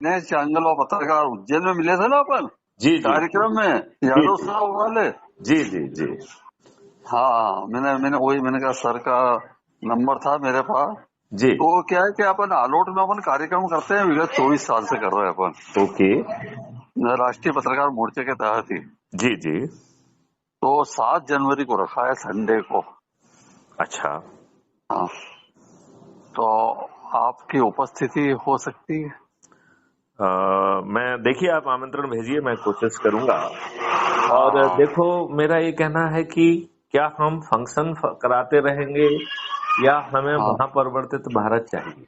दिनेश जांगल और पत्रकार उज्जैन में मिले थे ना अपन जी जी कार्यक्रम में, जी यादव जी साहब वाले। जी जी जी हाँ, मैंने कहा सर का नंबर था मेरे पास। जी। तो क्या है कि अपन आलोट में अपन कार्यक्रम करते हैं, विगत 24 साल से कर रहे हैं अपन, ओके। राष्ट्रीय पत्रकार मोर्चे के तहत ही। जी जी। तो 7 जनवरी को रखा है, संडे को। अच्छा। हाँ, तो आपकी उपस्थिति हो सकती है। मैं देखिए, आप आमंत्रण भेजिए, मैं कोशिश करूंगा। और हाँ देखो, मेरा ये कहना है कि क्या हम फंक्शन कराते रहेंगे या हमें हाँ महापरिवर्तित भारत चाहिए?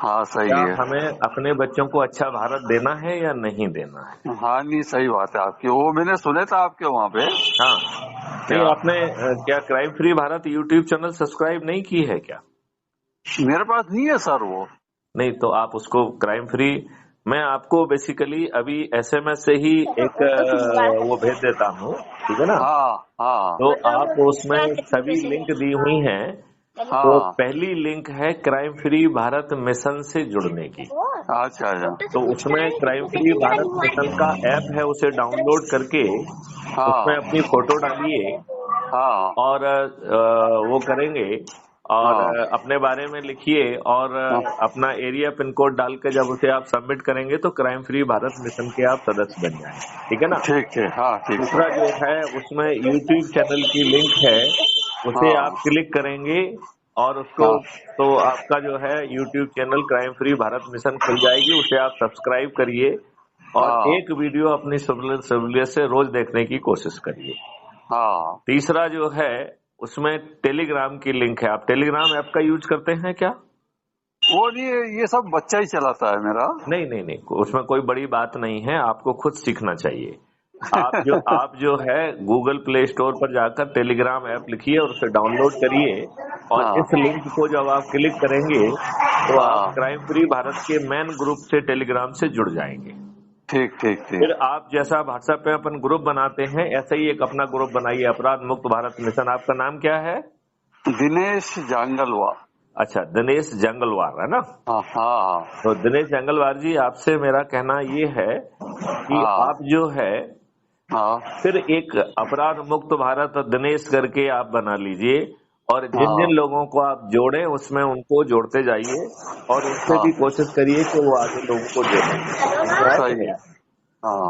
हाँ, क्या सही है। हमें अपने बच्चों को अच्छा भारत देना है या नहीं देना है? हाँ, नहीं सही बात है आपकी, वो मैंने सुने था आपके वहाँ पे। हाँ। नहीं, क्या आपने क्या crime free Bharat YouTube channel subscribe नहीं की है क्या? मेरे पास नहीं है सर वो। नहीं, तो आप उसको क्राइम फ्री, मैं आपको बेसिकली अभी एसएमएस से ही एक वो भेज देता हूँ, ठीक है ना? हाँ हाँ तो आप उसमें सभी लिंक दी हुई हैं। तो हाँ, पहली लिंक है क्राइम फ्री भारत मिशन से जुड़ने की। अच्छा अच्छा। तो उसमें क्राइम फ्री भारत मिशन का ऐप है, उसे डाउनलोड करके उसमें हाँ अपनी फोटो डालिए हाँ और वो करेंगे और हाँ अपने बारे में लिखिए और हाँ, अपना एरिया पिन कोड डाल के जब उसे आप सबमिट करेंगे तो क्राइम फ्री भारत मिशन के आप सदस्य बन जाएंगे, ठीक है ना? ठीक ठीक, हाँ ठीक दूसरा सर। जो है उसमें यूट्यूब चैनल की लिंक है, उसे आप हाँ क्लिक करेंगे और उसको, हाँ तो आपका जो है YouTube channel crime free Bharat mission खुल जाएगी, उसे आप सब्सक्राइब करिए और हाँ एक वीडियो अपनी सहूलियत से रोज देखने की कोशिश करिए। हाँ। तीसरा जो है उसमें टेलीग्राम की लिंक है, आप टेलीग्राम ऐप का यूज करते हैं क्या? वो नहीं, ये सब बच्चा ही चलाता है मेरा। नहीं नहीं नहीं, उसमें कोई बड़ी बात नहीं है, आपको खुद सीखना चाहिए। आप जो है गूगल प्ले स्टोर पर जाकर टेलीग्राम ऐप लिखिए और उसे डाउनलोड करिए और हाँ इस लिंक को जब आप क्लिक करेंगे तो आप हाँ, क्राइम फ्री भारत के मेन ग्रुप से टेलीग्राम से जुड़ जाएंगे। ठीक ठीक फिर ठीक। आप जैसा व्हाट्सएप पे अपन ग्रुप बनाते हैं ऐसे ही एक अपना ग्रुप बनाइए, अपराध मुक्त भारत मिशन। आपका नाम क्या है? दिनेश जांगलवा। अच्छा, दिनेश जंगलवार है ना? हाँ हाँ तो दिनेश जंगलवार जी, आपसे मेरा कहना ये है कि हाँ आप जो है हाँ फिर एक अपराध मुक्त भारत दिनेश करके आप बना लीजिए और जिन हाँ जिन लोगों को आप जोड़े उसमें उनको जोड़ते जाइए और उनसे हाँ, भी कोशिश करिए कि वो आगे लोगों को जोड़ें। ऐसा है कि सही नहीं? है। हाँ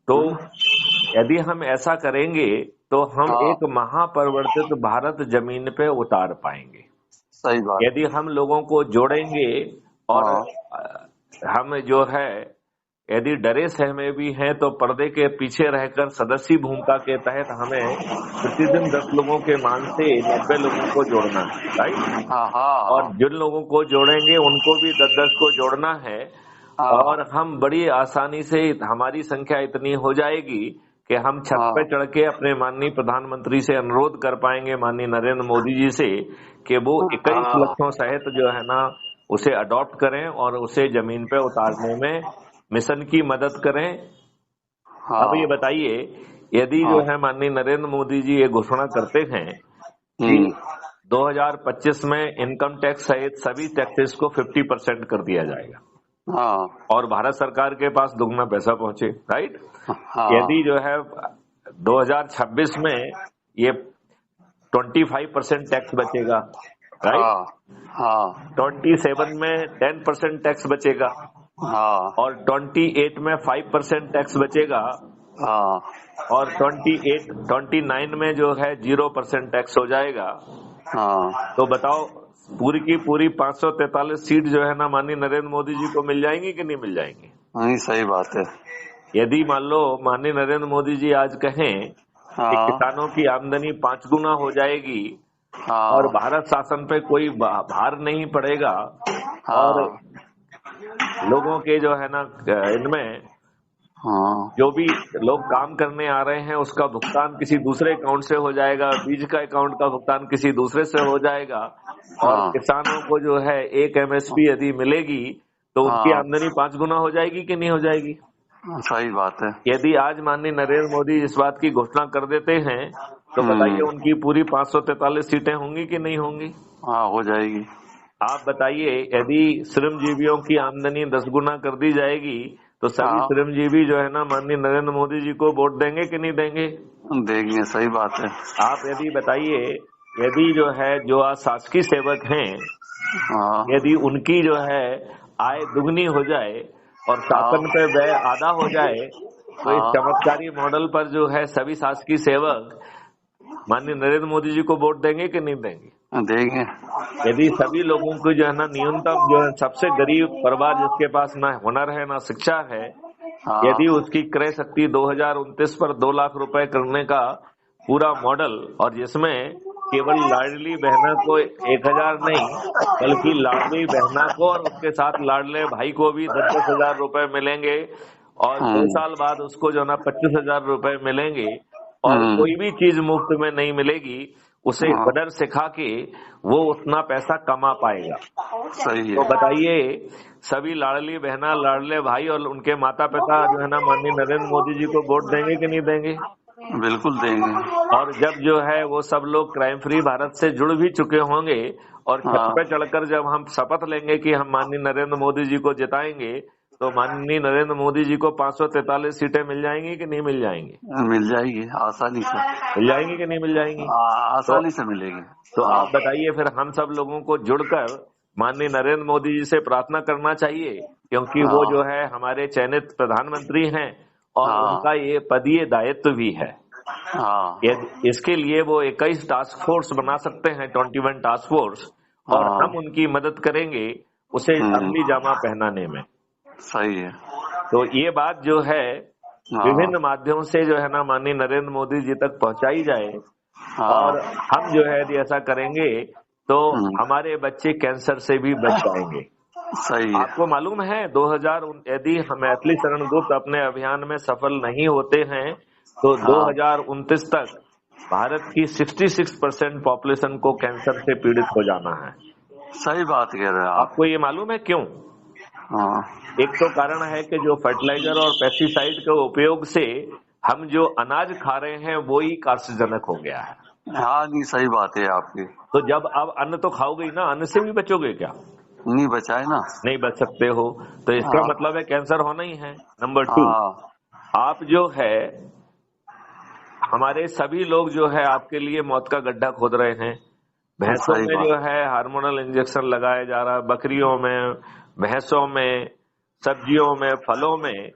तो यदि हम ऐसा करेंगे तो हम हाँ, एक महापरिवर्तित भारत जमीन पे उतार पाएंगे। सही बात। यदि हम लोगों को जोड़ेंगे और हाँ हम जो है यदि डरे सहमे भी हैं तो पर्दे के पीछे रहकर सदस्य भूमिका के तहत हमें प्रतिदिन 10 लोगों के मान से 90 लोगों को जोड़ना है, राइट? हाँ और हाँ जिन लोगों को जोड़ेंगे उनको भी 10-10 को जोड़ना है हाँ और हम बड़ी आसानी से, हमारी संख्या इतनी हो जाएगी कि हम छत पे हाँ चढ़ के अपने माननीय प्रधानमंत्री से अनुरोध कर पाएंगे, माननीय नरेंद्र मोदी जी से, कि वो 21 हाँ लक्षों सहित जो है ना उसे अडॉप्ट करें और उसे जमीन पे उतारने में मिशन की मदद करें। अब ये हाँ बताइए, यदि जो हाँ, है माननीय नरेंद्र मोदी जी ये घोषणा करते हैं कि हम्म, 2025 में इनकम टैक्स सहित सभी टैक्सेस को 50% कर दिया जाएगा हाँ और भारत सरकार के पास दुगना पैसा पहुंचे, राइट? हाँ यदि जो है 2026 में ये 25% टैक्स बचेगा, राइट? हाँ हाँ 27 में 10% टैक्स बचेगा हाँ और 28 में 5% टैक्स बचेगा हाँ और 29 में जो है 0% टैक्स हो जाएगा। हाँ, तो बताओ, पूरी की पूरी 543 सीट जो है ना माननीय नरेंद्र मोदी जी को मिल जाएंगी कि नहीं मिल जाएंगी? नहीं सही बात है। यदि मान लो माननीय नरेंद्र मोदी जी आज कहें कि हाँ किसानों की आमदनी 5 गुना हो जाएगी और हाँ भारत शासन पे कोई भार नहीं पड़ेगा और हाँ लोगों के जो है ना इनमें हाँ जो भी लोग काम करने आ रहे हैं उसका भुगतान किसी दूसरे अकाउंट से हो जाएगा, बीज का अकाउंट का भुगतान किसी दूसरे से हो जाएगा और हाँ किसानों को जो है एक एमएसपी यदि मिलेगी तो उनकी हाँ, आमदनी 5 गुना हो जाएगी कि नहीं हो जाएगी? सही बात है। यदि आज माननीय नरेंद्र मोदी इस बात की घोषणा कर देते हैं तो बताइए हम्म, उनकी पूरी 543 सीटें होंगी कि नहीं होंगी? हाँ हो जाएगी। आप बताइए, यदि श्रमजीवियों की आमदनी 10 गुना कर दी जाएगी तो सभी हाँ श्रमजीवी जो है ना माननीय नरेंद्र मोदी जी को वोट देंगे कि नहीं देंगे? देंगे, सही बात है। आप यदि बताइए, यदि जो है जो आज शासकीय सेवक हैं, हाँ यदि उनकी जो है आय दुगनी हो जाए और हाँ शासन पे व्यय आधा हो जाए, तो इस हाँ चमत्कारी मॉडल पर जो है सभी शासकीय सेवक माननीय नरेंद्र मोदी जी को वोट देंगे कि नहीं देंगे? देंगे। यदि सभी लोगों को जो है ना न्यूनतम जो है सबसे गरीब परिवार जिसके पास ना हुनर है ना शिक्षा है, हाँ यदि उसकी क्रय शक्ति 2029 पर 2 लाख रुपए करने का पूरा मॉडल, और जिसमें केवल लाडली बहना को 1,000 नहीं बल्कि लाडली बहना को और उसके साथ लाडले भाई को भी 10-10 हजार रुपए मिलेंगे, और 2 हम्म साल बाद उसको जो है ना 25,000 रुपए मिलेंगे, और हम्म, कोई भी चीज मुफ्त में नहीं मिलेगी, उसे हाँ कदर सिखा के वो उतना पैसा कमा पाएगा। सही तो है। बताइए, सभी लाडली बहना लाडले भाई और उनके माता पिता जो है ना माननीय नरेंद्र मोदी जी को वोट देंगे कि नहीं देंगे? बिल्कुल देंगे। और जब जो है वो सब लोग क्राइम फ्री भारत से जुड़ भी चुके होंगे और छत हाँ पे चढ़कर जब हम शपथ लेंगे कि हम माननीय नरेंद्र मोदी जी को जिताएंगे, तो माननीय नरेंद्र मोदी जी को 543 सीटें मिल जाएंगी कि नहीं मिल जाएंगी? मिल जाएगी आसानी से। मिल जाएंगी कि नहीं मिल जाएंगी? तो आसानी से मिलेगी। तो हाँ आप बताइए, फिर हम सब लोगों को जुड़कर माननीय नरेंद्र मोदी जी से प्रार्थना करना चाहिए, क्योंकि वो हाँ जो है हमारे चयनित प्रधानमंत्री हैं और हाँ उनका ये पदीय दायित्व भी है। हाँ इसके लिए वो 21 टास्क फोर्स बना सकते हैं, 21 टास्क फोर्स, और हाँ हम उनकी मदद करेंगे उसे असली जामा पहनाने में। सही है। तो ये बात जो है हाँ विभिन्न माध्यमों से जो है ना माननीय नरेंद्र मोदी जी तक पहुंचाई जाए, और हाँ हम जो है यदि ऐसा करेंगे तो हम्म, हमारे बच्चे कैंसर से भी बच जाएंगे। सही है। आपको मालूम है 2000 यदि हम मैथिली शरण गुप्त अपने अभियान में सफल नहीं होते हैं तो हाँ 2029 तक भारत की 66% पॉपुलेशन को कैंसर से पीड़ित हो जाना है। सही बात कह रहे हैं आप। आपको ये मालूम है क्यों? हाँ एक तो कारण है कि जो फर्टिलाइजर और पेस्टिसाइड के उपयोग से हम जो अनाज खा रहे हैं वो ही कार्सिनोजेनिक हो गया है। हाँ नहीं, सही बात है आपकी। तो जब आप अन्न तो खाओगे ही ना, अन्न से भी बचोगे क्या? नहीं बचाए ना। नहीं बच सकते हो, तो इसका हाँ मतलब है कैंसर होना ही है। नंबर 2, हाँ आप जो है हमारे सभी लोग जो है आपके लिए मौत का गड्ढा खोद रहे हैं। भैंसों सही में जो बात। है हार्मोनल इंजेक्शन लगाया जा रहा है, बकरियों में, भैंसों में, सब्जियों में, फलों में,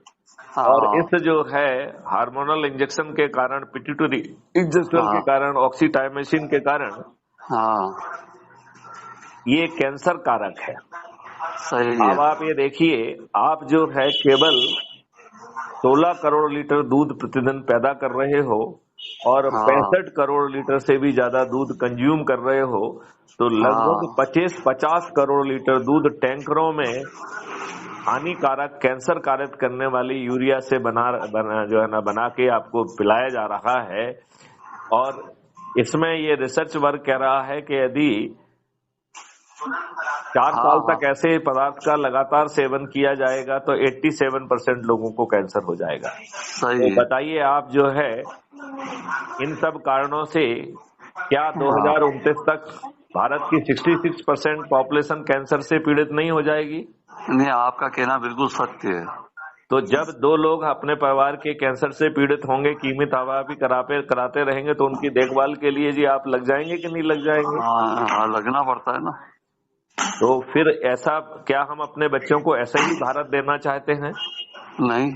और हाँ इस जो है हार्मोनल इंजेक्शन के कारण, पिट्यूटरी इंजेक्शन हाँ के कारण, ऑक्सीटाइमेसिन के कारण हाँ ये कैंसर कारक है। सही है। अब आप ये देखिए, आप जो है केवल 16 करोड़ लीटर दूध प्रतिदिन पैदा कर रहे हो और हाँ 65 करोड़ लीटर से भी ज्यादा दूध कंज्यूम कर रहे हो, तो लगभग हाँ 50 करोड़ लीटर दूध टैंकरों में हानिकारक कैंसर कारक करने वाली यूरिया से बना जो है ना बना के आपको पिलाया जा रहा है। और इसमें ये रिसर्च वर्क कह रहा है कि यदि 4 हाँ साल हाँ तक ऐसे पदार्थ का लगातार सेवन किया जाएगा तो 87% लोगों को कैंसर हो जाएगा। सही तो है। बताइए आप जो है इन सब कारणों से क्या हाँ 2029 तक भारत की 66% पॉपुलेशन कैंसर से पीड़ित नहीं हो जाएगी? नहीं, आपका कहना बिल्कुल सत्य है। तो जब 2 लोग अपने परिवार के कैंसर से पीड़ित होंगे, कीमोथेरेपी कराते रहेंगे, तो उनकी देखभाल के लिए जी आप लग जाएंगे कि नहीं लग जाएंगे? हाँ हाँ, लगना पड़ता है ना। तो फिर ऐसा क्या हम अपने बच्चों को ऐसा ही भारत देना चाहते हैं? नहीं।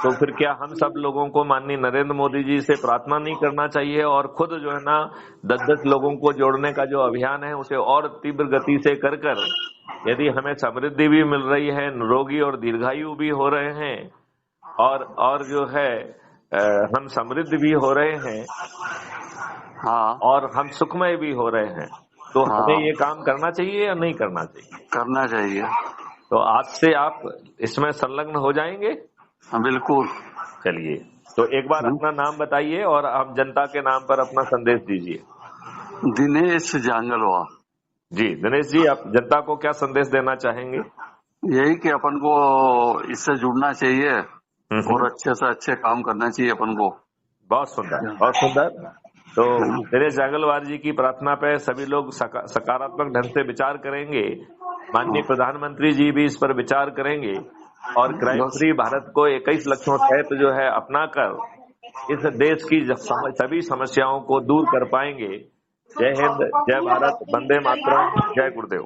तो फिर क्या हम सब लोगों को माननीय नरेंद्र मोदी जी से प्रार्थना नहीं करना चाहिए और खुद जो है ना 10-10 लोगों को जोड़ने का जो अभियान है उसे और तीव्र गति से कर यदि हमें समृद्धि भी मिल रही है, निरोगी और दीर्घायु भी हो रहे हैं, और जो है हम समृद्ध भी हो रहे हैं हाँ और हम सुखमय भी हो रहे हैं, तो हमें हाँ ये काम करना चाहिए या नहीं करना चाहिए? करना चाहिए। तो आज से आप इसमें संलग्न हो जाएंगे? हाँ बिल्कुल। चलिए, तो एक बार अपना नाम बताइए और आप जनता के नाम पर अपना संदेश दीजिए। दिनेश जांगलवा। जी दिनेश जी, आप जनता को क्या संदेश देना चाहेंगे? यही कि अपन को इससे जुड़ना चाहिए और हम्म, अच्छे से अच्छे काम करना चाहिए अपन को। बहुत सुंदर, बहुत सुंदर। तो नरेश जागलवार जी की प्रार्थना पे सभी लोग सकारात्मक ढंग से विचार करेंगे। माननीय प्रधानमंत्री जी भी इस पर विचार करेंगे और क्राइम बस फ्री भारत को 21 लक्ष्यों तहत जो है अपनाकर इस देश की सभी समस्याओं को दूर कर पाएंगे। जय हिंद, जय भारत, वंदे मातरम, जय गुरुदेव।